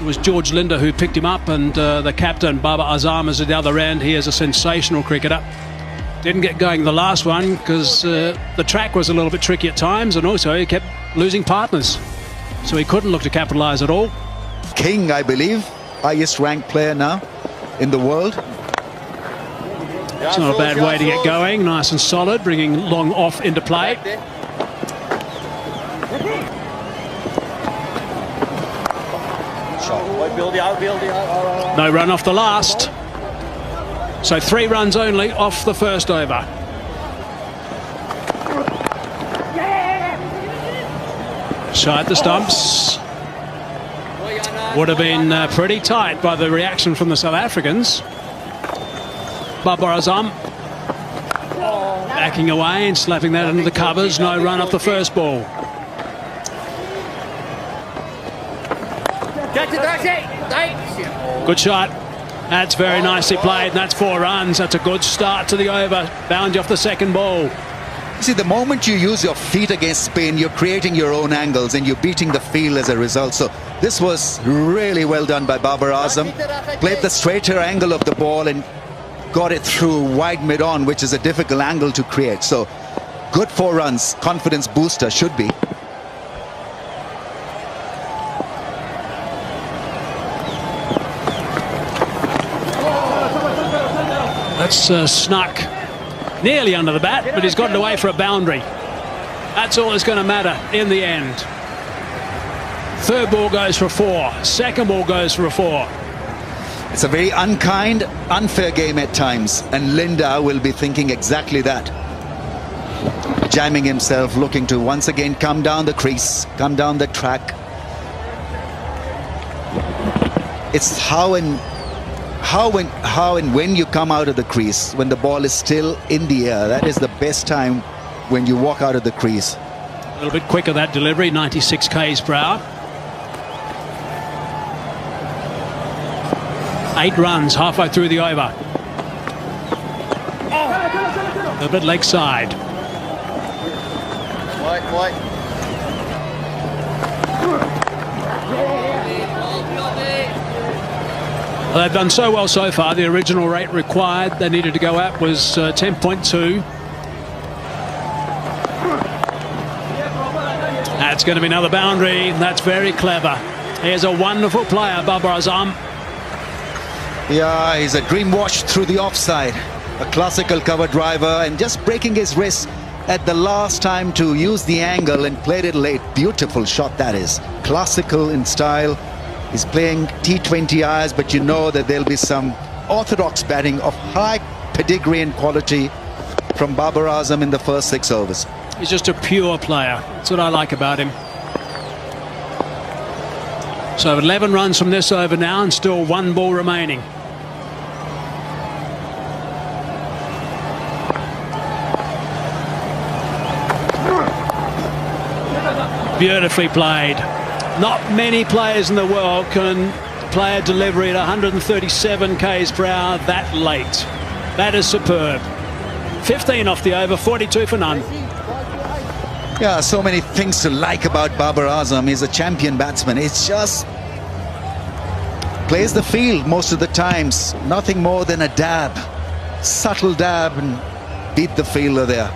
It was George Linder who picked him up, and the captain, Babar Azam, is at the other end. He is a sensational cricketer. Didn't get going the last one because the track was a little bit tricky at times, and also he kept losing partners. So he couldn't look to capitalise at all. King, I believe, highest ranked player now in the world. It's not a bad way to get going. Nice and solid, bringing long off into play. No run off the last. So 3 runs only off the first over. Shy at the stumps. Would have been pretty tight by the reaction from the South Africans. Babar Azam backing away and slapping that into the covers. No run off the first ball. Good shot. That's very nicely played, and that's 4 runs. That's a good start to the over. Boundary off the second ball. See, the moment you use your feet against spin, you're creating your own angles and you're beating the field as a result. So this was really well done by Babar Azam. Played the straighter angle of the ball and got it through wide mid-on, which is a difficult angle to create. So good 4 runs, confidence booster should be. That's snuck nearly under the bat, but he's gotten away for a boundary. That's all that's going to matter in the end. Third ball goes for a 4. Second ball goes for a 4. It's a very unkind, unfair game at times, and Linda will be thinking exactly that. Jamming himself, looking to once again come down the crease, come down the track. It's how and when you come out of the crease, when the ball is still in the air. That is the best time when you walk out of the crease. A little bit quicker that delivery, 96 k's per hour. 8 runs halfway through the over. A bit leg side. White. Well, they've done so well so far. The original rate required they needed to go at was 10.2. That's going to be another boundary. That's very clever. Here's a wonderful player, Babar Azam. Yeah, he's a dream wash through the offside. A classical cover driver, and just breaking his wrist at the last time to use the angle and played it late. Beautiful shot that is. Classical in style. He's playing T20 Is, but you know that there'll be some orthodox batting of high pedigree and quality from Babar Azam in the first 6 overs. He's just a pure player. That's what I like about him. So 11 runs from this over now, and still 1 ball remaining. Beautifully played. Not many players in the world can play a delivery at 137 k's per hour that late. That is superb. 15 off the over, 42 for none. Yeah, so many things to like about Babar Azam. He's a champion batsman. It's just plays the field most of the times. Nothing more than a dab. Subtle dab and beat the fielder there.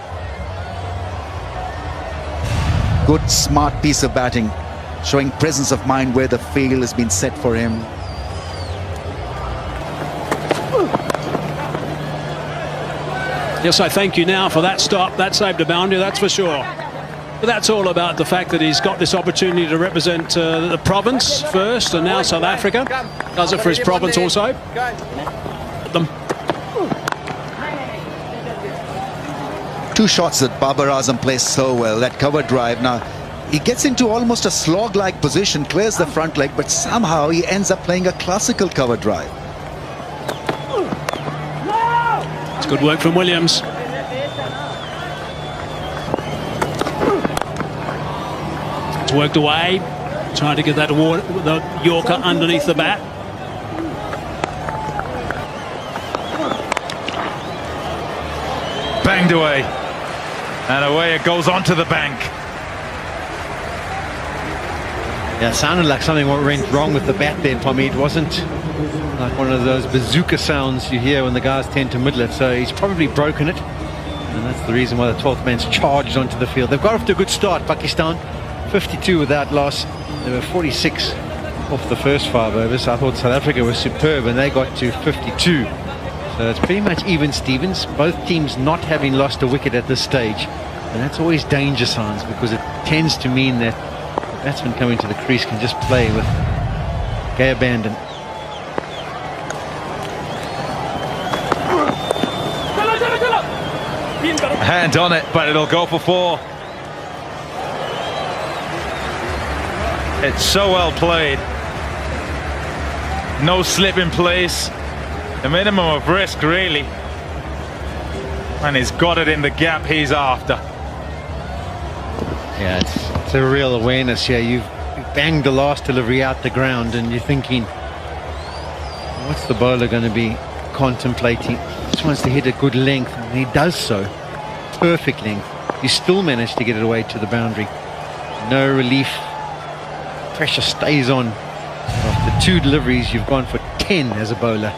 Good, smart piece of batting. Showing presence of mind where the field has been set for him. Yes, I thank you now for that stop. That saved a boundary, that's for sure. But that's all about the fact that he's got this opportunity to represent the province first, and now South Africa. Does it for his province also. Them. 2 shots that Babar Azam plays so well. That cover drive now. He gets into almost a slog-like position, clears the front leg, but somehow he ends up playing a classical cover drive. It's good work from Williams. It's worked away, trying to get that the Yorker underneath the bat. Banged away, and away it goes onto the bank. Yeah, it sounded like something went wrong with the bat there, Tommy. It wasn't like one of those bazooka sounds you hear when the guys tend to middle it. So he's probably broken it. And that's the reason why the 12th man's charged onto the field. They've got off to a good start, Pakistan. 52 without loss. They were 46 off the first 5 overs. I thought South Africa was superb, and they got to 52. So it's pretty much even Stevens. Both teams not having lost a wicket at this stage. And that's always danger signs, because it tends to mean that the batsman coming to the crease can just play with gay abandon. Hand on it, but it'll go for 4. It's so well played. No slip in place. A minimum of risk, really. And he's got it in the gap he's after. Yeah, it's a real awareness here. You've banged the last delivery out the ground, and you're thinking, what's the bowler going to be contemplating? He just wants to hit a good length, and he does so. Perfect length. You still managed to get it away to the boundary. No relief. Pressure stays on. After 2 deliveries, you've gone for 10 as a bowler.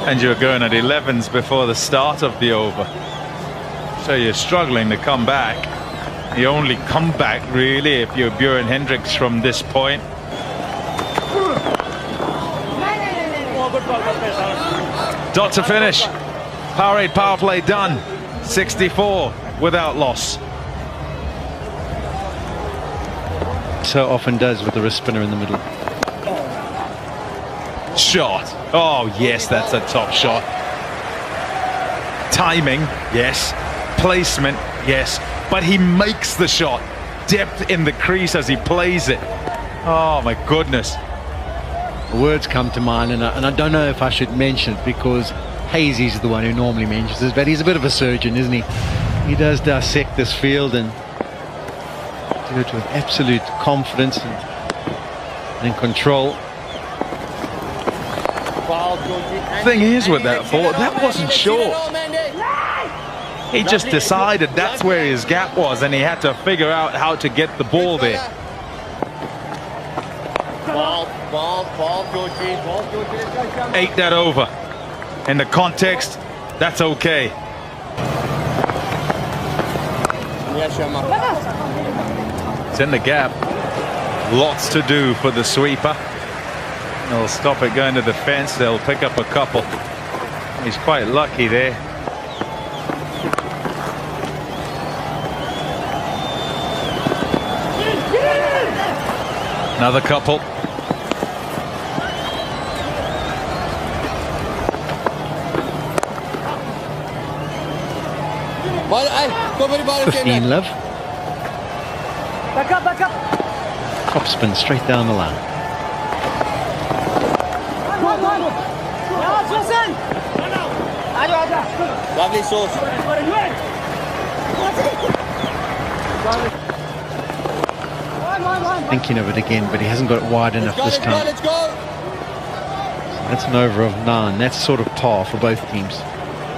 And you're going at 11s before the start of the over. So you're struggling to come back. You only come back, really, if you're Bjorn Hendricks from this point. Dot to finish. Powerade power play done. 64 without loss. So often does with the wrist spinner in the middle. Shot. Oh, yes, that's a top shot. Timing, yes. Placement, yes. But he makes the shot. Depth in the crease as he plays it. Oh, my goodness. Words come to mind, and I don't know if I should mention it, because Hazy's the one who normally mentions this, but he's a bit of a surgeon, isn't he? He does dissect this field and do it with absolute confidence and control. Thing is with that ball, that wasn't short. He just decided that's where his gap was, and he had to figure out how to get the ball there. Ball, Georgie. 8 that over. In the context, that's okay. It's in the gap. Lots to do for the sweeper. They'll stop it going to the fence. They'll pick up a couple. He's quite lucky there. Another couple. Go 15 love. Back up. Top spin straight down the line. Lovely sauce. Thinking of it again, but he hasn't got it wide enough this time. Let's go. That's an over of 9. That's sort of par for both teams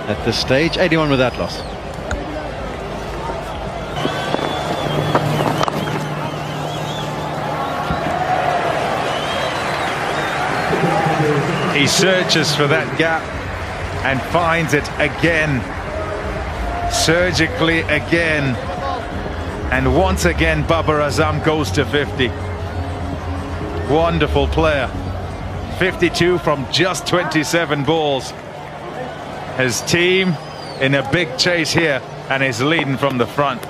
at this stage. 81 without loss. He searches for that gap and finds it again, surgically again, and once again Babar Azam goes to 50. Wonderful player. 52 from just 27 balls. His team in a big chase here, and is leading from the front.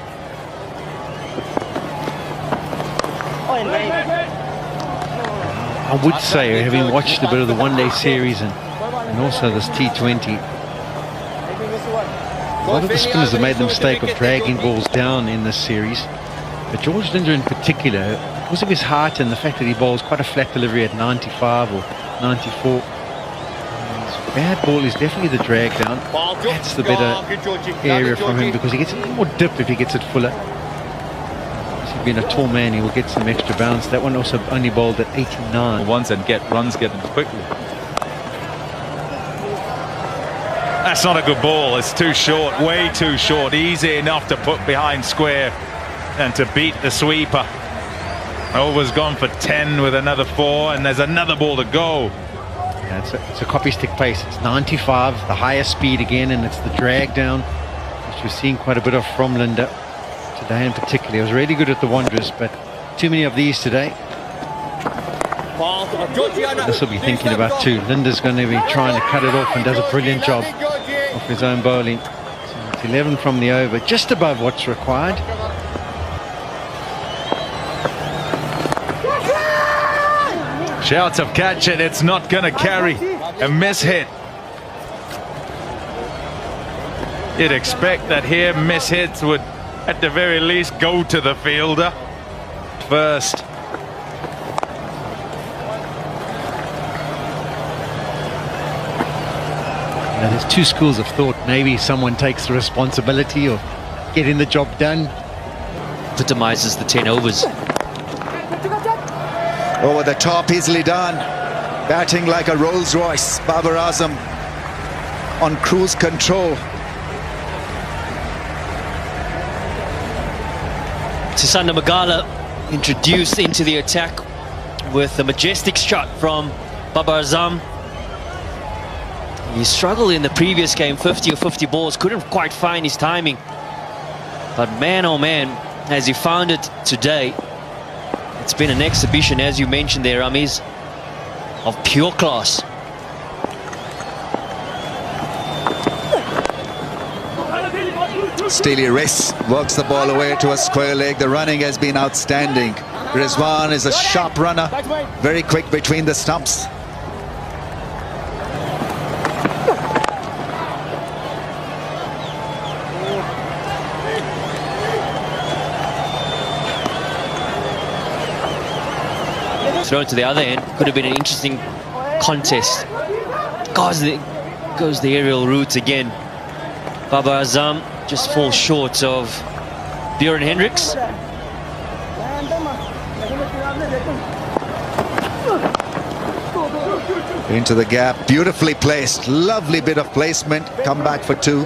I would say, having watched a bit of the one-day series and also this T20, a lot of the spinners have made the mistake of dragging balls down in this series. But George Linder in particular, because of his height and the fact that he bowls quite a flat delivery at 95 or 94, his bad ball is definitely the drag down. That's the better area from him, because he gets a little more dip if he gets it fuller. Being a tall man, he will get some extra bounce. That one also only bowled at 89. Ones and get runs getting quickly. That's not a good ball. It's too short, way too short. Easy enough to put behind square. than to beat the sweeper. Over's gone for 10 with another 4, and there's another ball to go. Yeah, it's a copy stick pace. It's 95, the highest speed again, and it's the drag down, which we're seeing quite a bit of from Linda today in particular. He was really good at the Wanderers, but too many of these today. This will be thinking about too. Linda's going to be trying to cut it off and does a brilliant job of his own bowling. So it's 11 from the over, just above what's required. Shouts of catch it, it's not going to carry. A miss hit. You'd expect that here miss hits would at the very least go to the fielder first. Now, there's two schools of thought. Maybe someone takes the responsibility of getting the job done. Epitomizes the 10 overs. Over the top, easily done. Batting like a Rolls Royce. Babar Azam on cruise control. Sisanda Magala introduced into the attack with a majestic shot from Babar Azam. He struggled in the previous game, 50 or 50 balls, couldn't quite find his timing. But man, oh man, has he found it today. It's been an exhibition, as you mentioned there, Ramiz, of pure class. Steely Riss works the ball away to a square leg. The running has been outstanding. Rizwan is a sharp runner, very quick between the stumps. Thrown to the other end, could have been an interesting contest. Goes the aerial route again. Babar Azam just falls short of Bjorn Hendricks. Into the gap, beautifully placed, lovely bit of placement, come back for 2.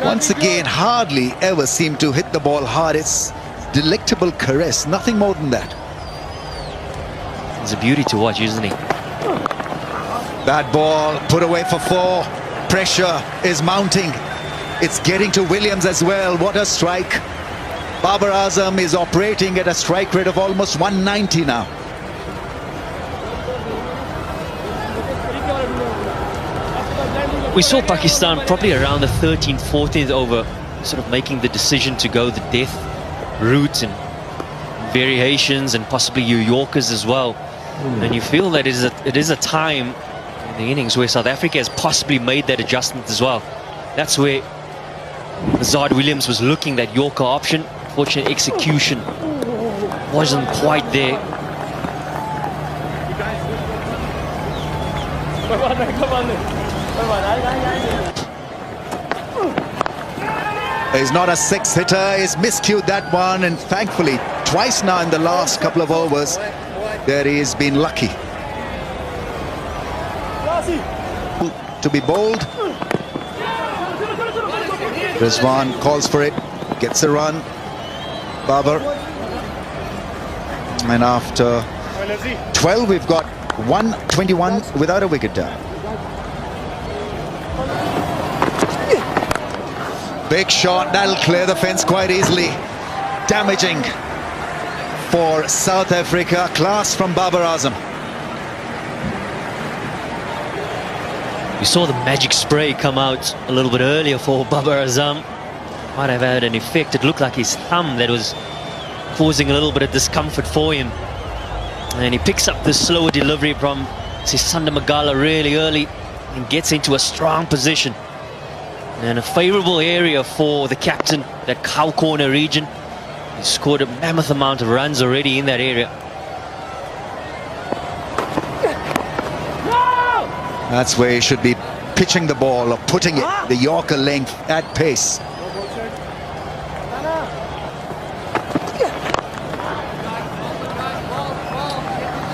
Once again, hardly ever seem to hit the ball hard. It's delectable caress, nothing more than that. He's a beauty to watch, isn't he? Bad ball, put away for 4. Pressure is mounting. It's getting to Williams as well. What a strike. Babar Azam is operating at a strike rate of almost 190 now. We saw Pakistan probably around the 13th, 14th over, sort of making the decision to go the death route and variations and possibly New Yorkers as well. And you feel that it is a time in the innings where South Africa has possibly made that adjustment as well. That's where Azad Williams was looking, that Yorker option. Fortunate execution wasn't quite there. He's not a 6-hitter, he's miscued that one, and thankfully twice now in the last couple of overs that he's been lucky. To be bold. Rizwan calls for it, gets a run. Babar. And after 12 we've got 121 without a wicket down. Big shot, that'll clear the fence quite easily. Damaging for South Africa. Class from Babar Azam. We saw the magic spray come out a little bit earlier for Babar Azam. Might have had an effect. It looked like his thumb that was causing a little bit of discomfort for him. And he picks up the slower delivery from Sisanda Magala really early and gets into a strong position. And a favourable area for the captain, that cow corner region. He scored a mammoth amount of runs already in that area. That's where he should be pitching the ball or putting it, the Yorker length at pace.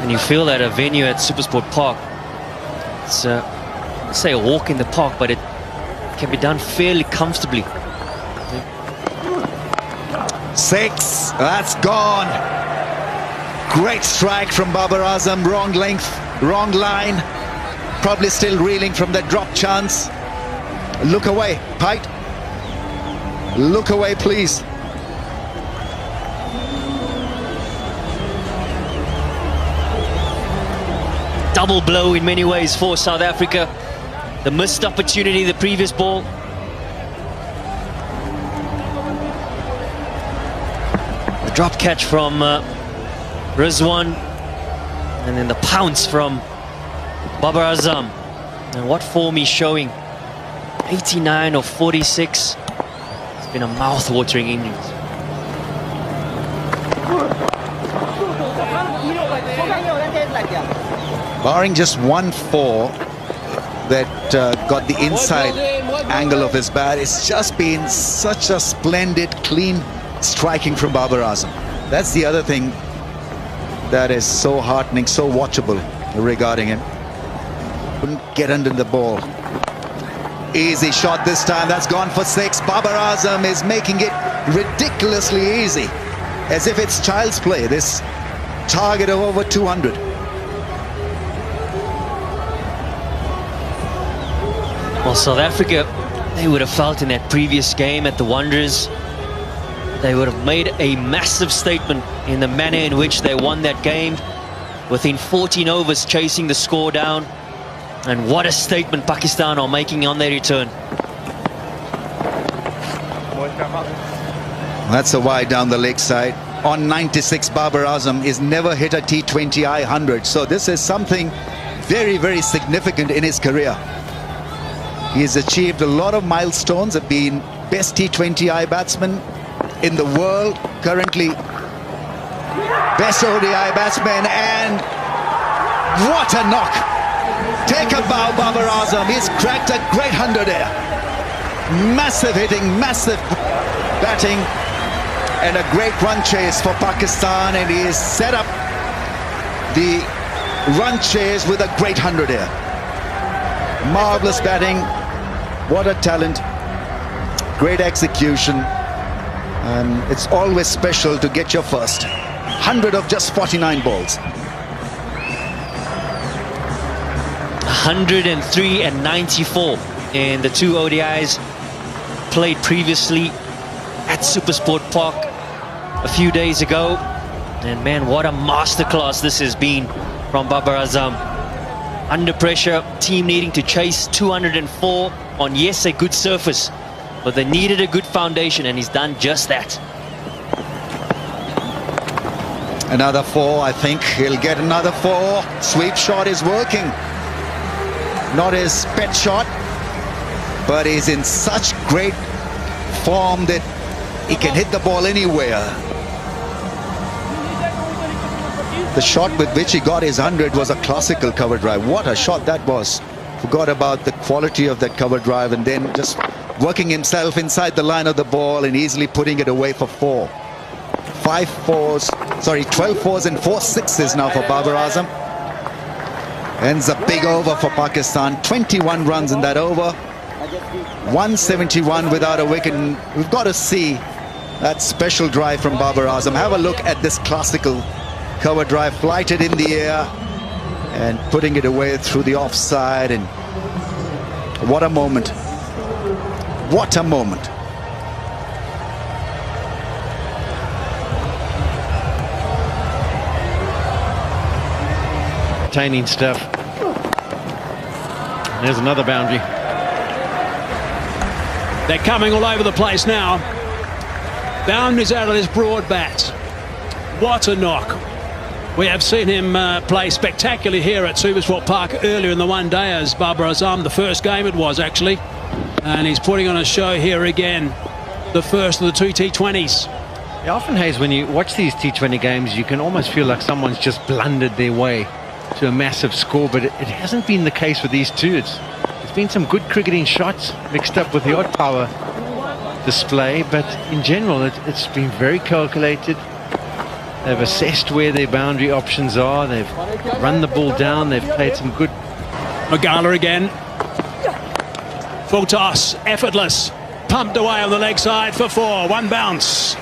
And you feel that a venue at Supersport Park, it's let's say a walk in the park, but it can be done fairly comfortably. 6. That's gone. Great strike from Babar Azam. Wrong length, wrong line. Probably still reeling from that drop chance. Look away, Pite. Look away, please. Double blow in many ways for South Africa. The missed opportunity, the previous ball. The drop catch from Rizwan. And then the pounce from Babar Azam. And what form he's showing. 89 of 46. It's been a mouth-watering innings. Barring just 1-4 that got the inside angle of his bat, it's just been such a splendid, clean striking from Babar Azam. That's the other thing that is so heartening, so watchable regarding him. Couldn't get under the ball. Easy shot this time. That's gone for 6. Babar Azam is making it ridiculously easy, as if it's child's play. This target of over 200. Well, South Africa, they would have felt in that previous game at the Wanderers, they would have made a massive statement in the manner in which they won that game, within 14 overs chasing the score down. And what a statement Pakistan are making on their return. That's a wide down the leg side. On 96, Babar Azam is never hit a T20I 100. So this is something very, very significant in his career. He has achieved a lot of milestones, have been best T20I batsman in the world, currently best ODI batsman, and what a knock. Take a bow, Babar Azam. He's cracked a great 100 here. Massive hitting, massive batting, and a great run chase for Pakistan, and he has set up the run chase with a great 100 here. Marvelous batting. What a talent. Great execution. And it's always special to get your first 100 of just 49 balls. 103 and 94 in the 2 ODIs played previously at Supersport Park a few days ago. And man, what a masterclass this has been from Babar Azam. Under pressure, team needing to chase 204 on, yes, a good surface, but they needed a good foundation, and he's done just that. Another 4, I think he'll get another 4. Sweep shot is working. Not his pet shot, but he's in such great form that he can hit the ball anywhere. The shot with which he got his 100 was a classical cover drive. What a shot that was. Forgot about the quality of that cover drive, and then just working himself inside the line of the ball and easily putting it away for 4. 12 4s and 4 6s now for Babar Azam. Ends a big over for Pakistan. 21 runs in that over. 171 without a wicket. And we've got to see that special drive from Babar Azam. Have a look at this classical cover drive, flighted in the air and putting it away through the offside. And what a moment. What a moment. Entertaining stuff. There's another boundary. They're coming all over the place now. Boundaries out of this broad bat. What a knock. We have seen him play spectacularly here at Supersport Park earlier in the one day as Babar Azam. The first game it was, actually. And he's putting on a show here again. The first of the 2 T20s. Yeah, often, Hayes, when you watch these T20 games, you can almost feel like someone's just blundered their way to a massive score, but it hasn't been the case with these two. There's been some good cricketing shots mixed up with the odd power display, but in general, it's been very calculated. They've assessed where their boundary options are. They've run the ball down. They've played some good. Magala again. Full toss, effortless. Pumped away on the leg side for 4. 1 bounce.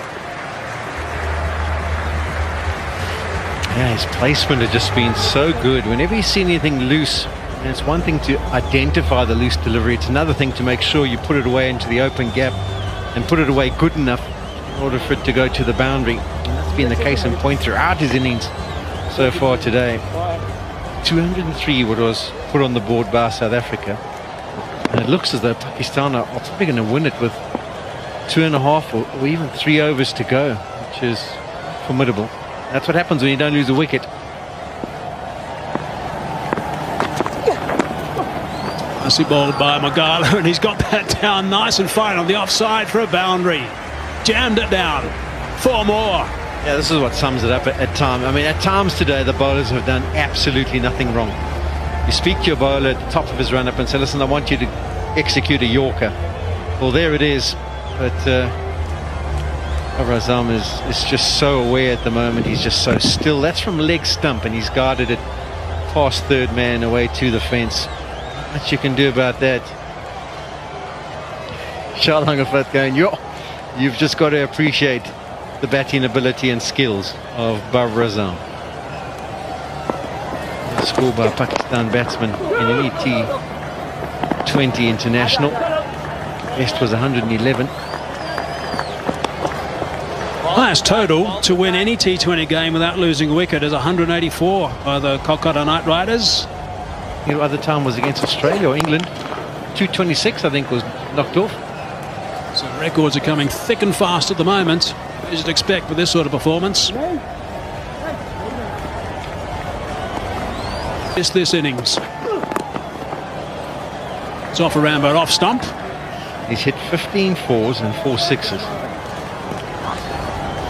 Yeah, his placement has just been so good. Whenever you see anything loose, and it's one thing to identify the loose delivery, it's another thing to make sure you put it away into the open gap and put it away good enough in order for it to go to the boundary. And that's been the case in point throughout his innings so far today. 203 what was put on the board by South Africa. And it looks as though Pakistan are probably going to win it with 2.5 or even 3 overs to go, which is formidable. That's what happens when you don't lose a wicket. Nicely bowled by Magala, and he's got that down nice and fine on the offside for a boundary. Jammed it down. 4 more. Yeah, this is what sums it up at times. I mean, at times today, the bowlers have done absolutely nothing wrong. You speak to your bowler at the top of his run-up and say, listen, I want you to execute a Yorker. Well, there it is. But Babar Azam is just so aware at the moment. He's just so still. That's from leg stump, and he's guarded it past third man away to the fence. Not much you can do about that. Shah Langafat going, you've just got to appreciate the batting ability and skills of Babar Azam. Score by Pakistan batsman in an T20 international. Best was 111. Highest total to win any T20 game without losing a wicket is 184 by the Kolkata Knight Riders. The other time was against Australia or England. 226 I think was knocked off. So records are coming thick and fast at the moment, as you'd expect with this sort of performance. It's this innings. It's off around but off stump. He's hit 15 fours and 4 sixes.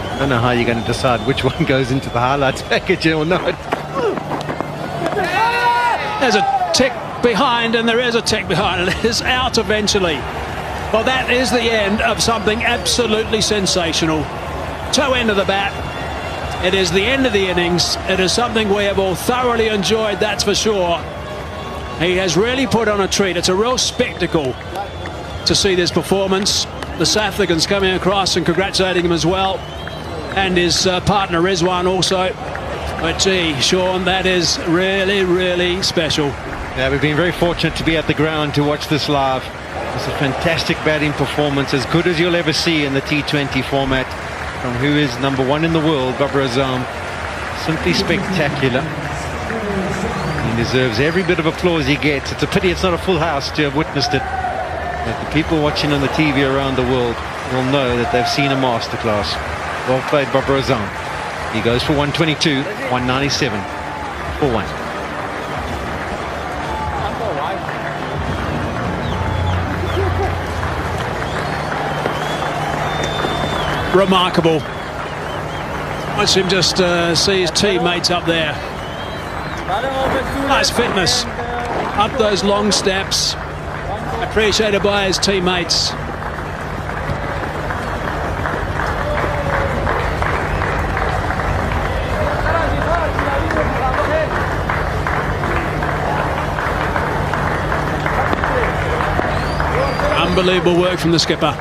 I don't know how you're going to decide which one goes into the highlights package or not. There's a tick behind, and there is a tick behind, and it is out eventually. Well, that is the end of something absolutely sensational. Toe end of the bat. It is the end of the innings. It is something we have all thoroughly enjoyed, that's for sure. He has really put on a treat. It's a real spectacle to see this performance. The South Africans coming across and congratulating him as well, and his partner Rizwan also. But gee, Sean, that is really, really special. Yeah, we've been very fortunate to be at the ground to watch this live. It's a fantastic batting performance, as good as you'll ever see in the T20 format, from who is #1 in the world, Babar Azam. Simply spectacular. He deserves every bit of applause he gets. It's a pity it's not a full house to have witnessed it. But the people watching on the TV around the world will know that they've seen a masterclass. Well played, Babar Azam. He goes for 122, 197 for 1. Remarkable. Watch him just see his teammates up there. Nice fitness. Up those long steps. Appreciated by his teammates. Unbelievable work from the skipper.